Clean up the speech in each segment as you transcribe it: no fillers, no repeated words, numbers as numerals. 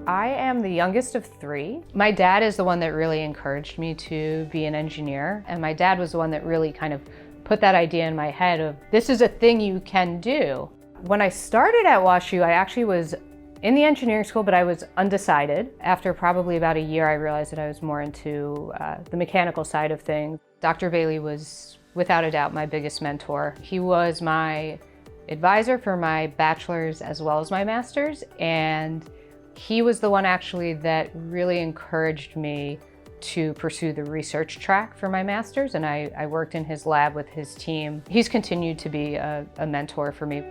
I am the youngest of three. My dad is the one that really encouraged me to be an engineer, and my dad was the one that really kind of put that idea in my head of, this is a thing you can do. When I started at WashU, I actually was in the engineering school, but I was undecided. After probably about a year, I realized that I was more into the mechanical side of things. Dr. Bailey was, without a doubt, my biggest mentor. He was my advisor for my bachelor's as well as my master's, and he was the one actually that really encouraged me to pursue the research track for my master's, and I worked in his lab with his team. He's continued to be a mentor for me.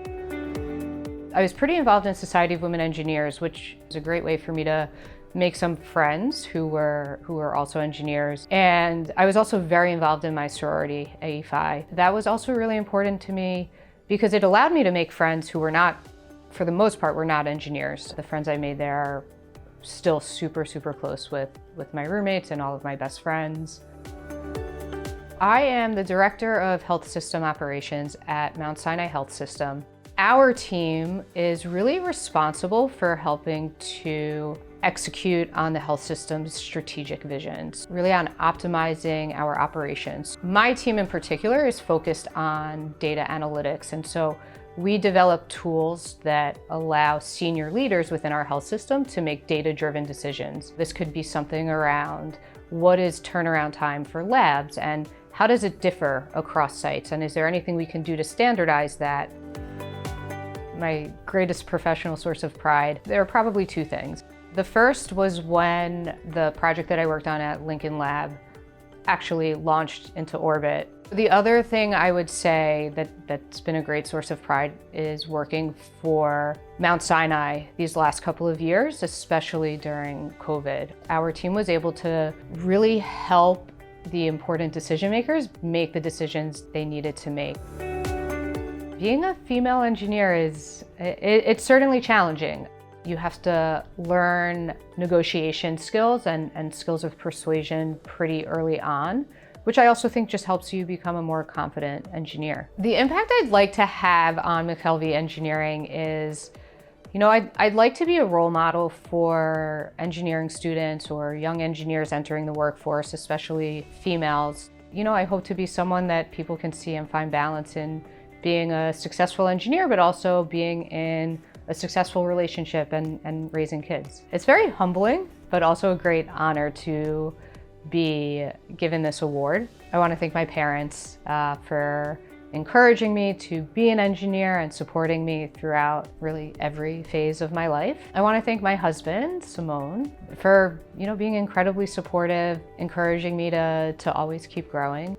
I was pretty involved in Society of Women Engineers, which is a great way for me to make some friends who were also engineers. And I was also very involved in my sorority, AE-Phi. That was also really important to me because it allowed me to make friends who were not, for the most part, were not engineers. The friends I made there are still super, super close with my roommates and all of my best friends. I am the Director of Health System Operations at Mount Sinai Health System. Our team is really responsible for helping to execute on the health system's strategic visions, really on optimizing our operations. My team in particular is focused on data analytics, and so we develop tools that allow senior leaders within our health system to make data-driven decisions. This could be something around what is turnaround time for labs and how does it differ across sites, and is there anything we can do to standardize that? My greatest professional source of pride, there are probably two things. The first was when the project that I worked on at Lincoln Lab actually launched into orbit. The other thing I would say that's been a great source of pride is working for Mount Sinai these last couple of years, especially during COVID. Our team was able to really help the important decision makers make the decisions they needed to make. Being a female engineer it's certainly challenging. You have to learn negotiation skills and skills of persuasion pretty early on, which I also think just helps you become a more confident engineer. The impact I'd like to have on McKelvey Engineering is, I'd like to be a role model for engineering students or young engineers entering the workforce, especially females. I hope to be someone that people can see and find balance in being a successful engineer, but also being in a successful relationship and raising kids. It's very humbling, but also a great honor to be given this award. I want to thank my parents for encouraging me to be an engineer and supporting me throughout really every phase of my life. I want to thank my husband, Simone, for being incredibly supportive, encouraging me to always keep growing.